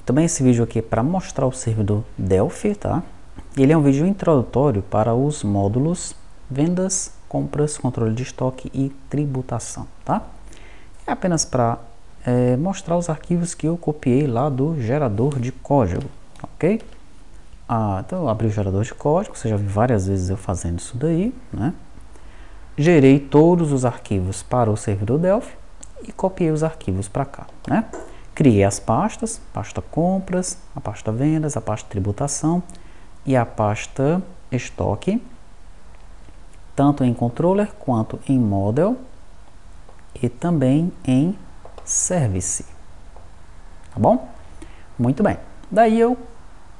Também esse vídeo aqui é para mostrar o servidor Delphi, tá? Ele é um vídeo introdutório para os módulos vendas, compras, controle de estoque e tributação, tá? É apenas para mostrar os arquivos que eu copiei lá do gerador de código, ok? Então eu abri o gerador de código, você já viu várias vezes eu fazendo isso daí, né? Gerei todos os arquivos para o servidor Delphi e copiei os arquivos para cá, né? Criei as pastas, pasta compras, a pasta vendas, a pasta tributação e a pasta estoque, tanto em controller quanto em model e também em service, tá bom? Muito bem, daí eu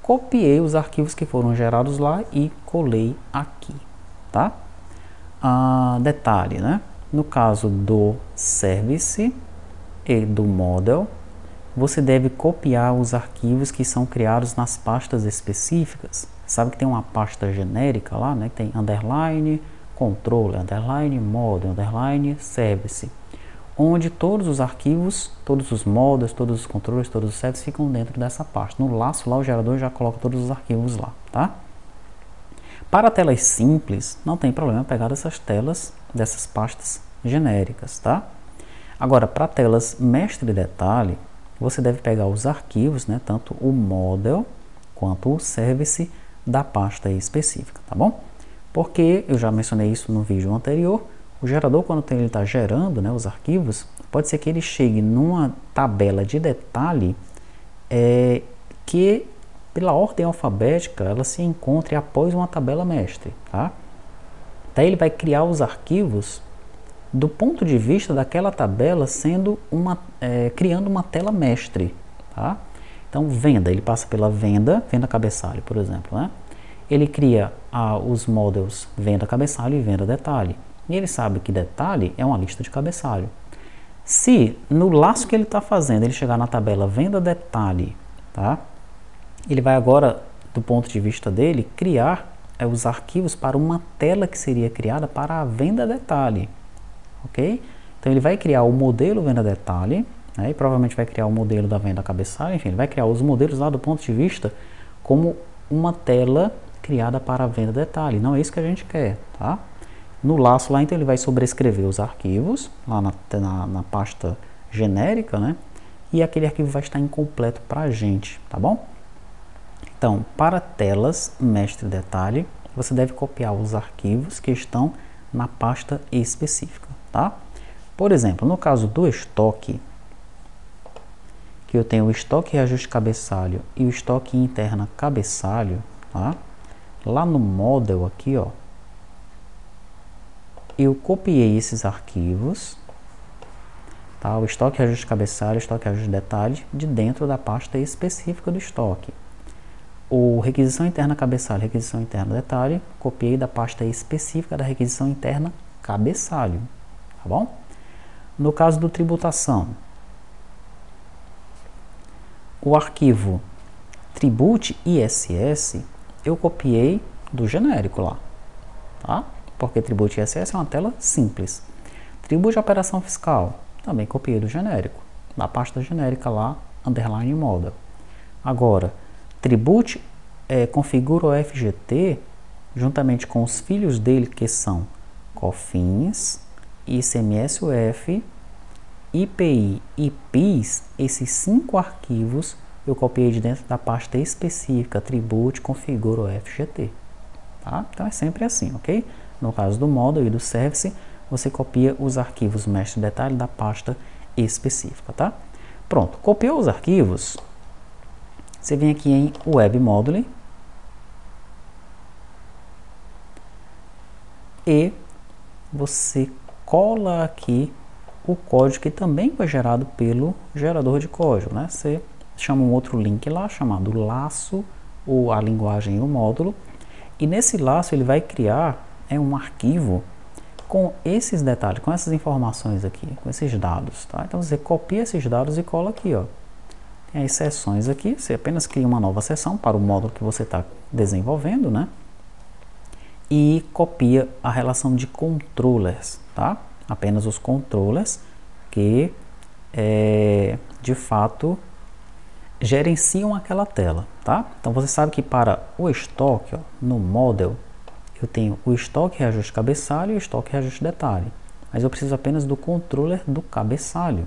copiei os arquivos que foram gerados lá e colei aqui, tá? Detalhe, né? No caso do service e do model, você deve copiar os arquivos que são criados nas pastas específicas. Sabe que tem uma pasta genérica lá, né? Que tem underline, controller, underline, model, underline, service, onde todos os arquivos, todos os models, todos os controllers, todos os services ficam dentro dessa pasta. No laço lá, o gerador já coloca todos os arquivos lá, tá? Para telas simples, não tem problema pegar essas telas, dessas pastas genéricas, tá? Agora, para telas mestre detalhe, você deve pegar os arquivos, né, tanto o model quanto o service da pasta específica, tá bom? Porque eu já mencionei isso no vídeo anterior, o gerador, quando ele está gerando, né, os arquivos, pode ser que ele chegue numa tabela de detalhe que, pela ordem alfabética, ela se encontre após uma tabela mestre, tá? Daí ele vai criar os arquivos do ponto de vista daquela tabela sendo criando uma tela mestre, tá? Então, venda, ele passa pela venda cabeçalho, por exemplo, né? Ele cria os models venda cabeçalho e venda detalhe. E ele sabe que detalhe é uma lista de cabeçalho. Se no laço que ele está fazendo, ele chegar na tabela venda detalhe, tá? Ele vai agora, do ponto de vista dele, criar os arquivos para uma tela que seria criada para a venda detalhe. Ok? Então ele vai criar o modelo venda detalhe, né, e provavelmente vai criar o modelo da venda cabeçalho, enfim, ele vai criar os modelos lá do ponto de vista como uma tela criada para a venda detalhe. Não é isso que a gente quer, tá? No laço lá, então ele vai sobrescrever os arquivos lá na pasta genérica, né? E aquele arquivo vai estar incompleto para a gente, tá bom? Então, para telas mestre detalhe, você deve copiar os arquivos que estão na pasta específica, tá? Por exemplo, no caso do estoque, que eu tenho o estoque reajuste cabeçalho e o estoque interna cabeçalho, tá? Lá no model aqui, ó, eu copiei esses arquivos, tá? O estoque reajuste cabeçalho, o estoque reajuste detalhe, de dentro da pasta específica do estoque. O requisição interna cabeçalho, requisição interna detalhe, copiei da pasta específica da requisição interna cabeçalho, tá bom? No caso do tributação, o arquivo tribute ISS eu copiei do genérico lá, tá? Porque tribute ISS é uma tela simples. Tribute operação fiscal, também copiei do genérico, da pasta genérica lá, underline model. Agora, tribute configura o FGT juntamente com os filhos dele, que são COFINS, ICMS-UF, IPI e PIS. Esses 5 arquivos eu copiei de dentro da pasta específica tribute configura o FGT, tá? Então é sempre assim, ok? No caso do model e do service, você copia os arquivos mestre detalhe da pasta específica, tá? Pronto, copiou os arquivos, você vem aqui em Web Module e você cola aqui o código que também foi gerado pelo gerador de código, né? Você chama um outro link lá chamado laço, ou a linguagem e o módulo, e nesse laço ele vai criar um arquivo com esses detalhes, com essas informações aqui, com esses dados, tá? Então você copia esses dados e cola aqui, ó. Tem as seções aqui, você apenas cria uma nova seção para o módulo que você está desenvolvendo, né? E copia a relação de controllers, tá? Apenas os controllers que, de fato, gerenciam aquela tela, tá? Então você sabe que para o estoque, ó, no model, eu tenho o estoque reajuste cabeçalho e o estoque reajuste detalhe. Mas eu preciso apenas do controller do cabeçalho,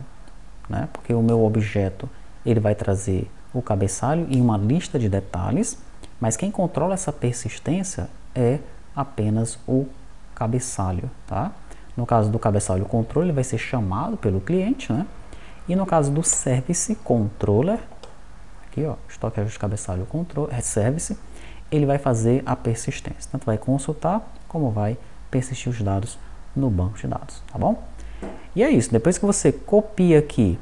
né? Porque o meu objeto ele vai trazer o cabeçalho e uma lista de detalhes, mas quem controla essa persistência é apenas o cabeçalho, tá? No caso do cabeçalho, o controle vai ser chamado pelo cliente, né? E no caso do service controller, aqui ó, estoque ajuste cabeçalho controle, service, ele vai fazer a persistência, tanto vai consultar como vai persistir os dados no banco de dados, tá bom? E é isso, depois que você copia aqui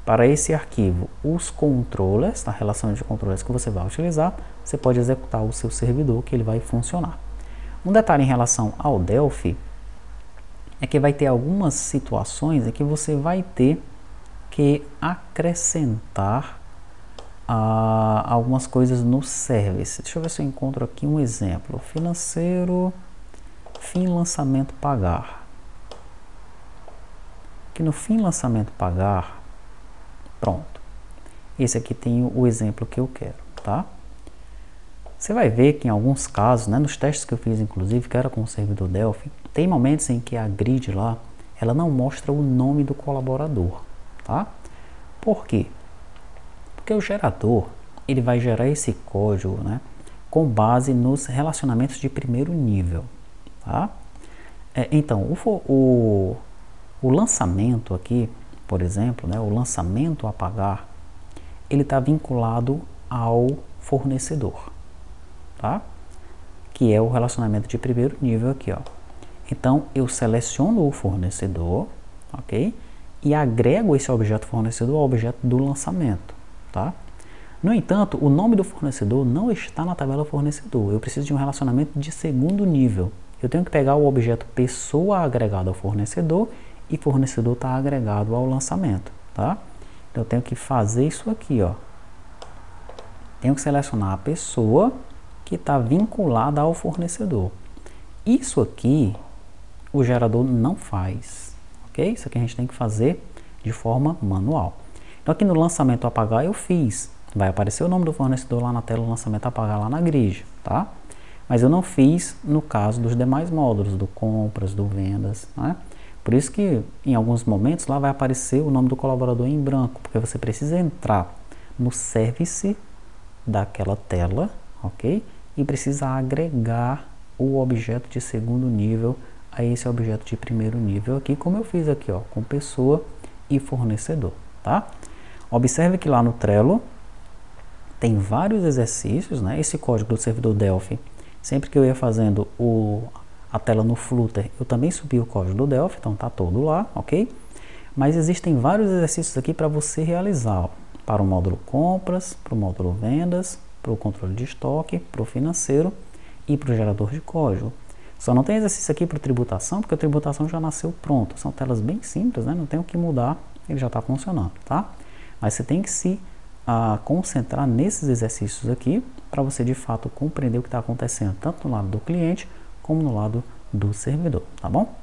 para esse arquivo os controllers, a relação de controllers que você vai utilizar, você pode executar o seu servidor que ele vai funcionar. Um detalhe em relação ao Delphi é que vai ter algumas situações em que você vai ter que acrescentar algumas coisas no service. Deixa eu ver se eu encontro aqui um exemplo. Financeiro, fim lançamento pagar. Aqui no fim lançamento pagar, pronto. Esse aqui tem o exemplo que eu quero, tá? Você vai ver que em alguns casos, né, nos testes que eu fiz inclusive, que era com o servidor Delphi, tem momentos em que a grid lá, ela não mostra o nome do colaborador, tá? Por quê? Porque o gerador, ele vai gerar esse código, né, com base nos relacionamentos de primeiro nível, tá? Então, o lançamento aqui, por exemplo, né, o lançamento a pagar, ele está vinculado ao fornecedor, tá? Que é o relacionamento de primeiro nível aqui, ó. Então, eu seleciono o fornecedor, ok? E agrego esse objeto fornecedor ao objeto do lançamento, tá? No entanto, o nome do fornecedor não está na tabela fornecedor. Eu preciso de um relacionamento de segundo nível. Eu tenho que pegar o objeto pessoa agregado ao fornecedor e fornecedor está agregado ao lançamento, tá? Então, eu tenho que fazer isso aqui, ó. Tenho que selecionar a pessoa que está vinculada ao fornecedor. Isso aqui o gerador não faz, ok? Isso aqui a gente tem que fazer de forma manual. Então aqui no lançamento a pagar eu fiz, vai aparecer o nome do fornecedor lá na tela, lançamento a pagar lá na grid, tá? Mas eu não fiz no caso dos demais módulos, do compras, do vendas, né? Por isso que em alguns momentos lá vai aparecer o nome do colaborador em branco, porque você precisa entrar no service daquela tela, ok? E precisa agregar o objeto de segundo nível a esse objeto de primeiro nível aqui, como eu fiz aqui, ó, com pessoa e fornecedor, tá? Observe que lá no Trello tem vários exercícios, né? Esse código do servidor Delphi, sempre que eu ia fazendo a tela no Flutter, eu também subi o código do Delphi, então tá todo lá, ok? Mas existem vários exercícios aqui para você realizar, ó, para o módulo compras, para o módulo vendas, para o controle de estoque, para o financeiro e para o gerador de código. Só não tem exercício aqui para tributação, porque a tributação já nasceu pronta. São telas bem simples, né? Não tem o que mudar, ele já está funcionando, tá? Mas você tem que se concentrar nesses exercícios aqui para você de fato compreender o que está acontecendo, tanto no lado do cliente como no lado do servidor, tá bom?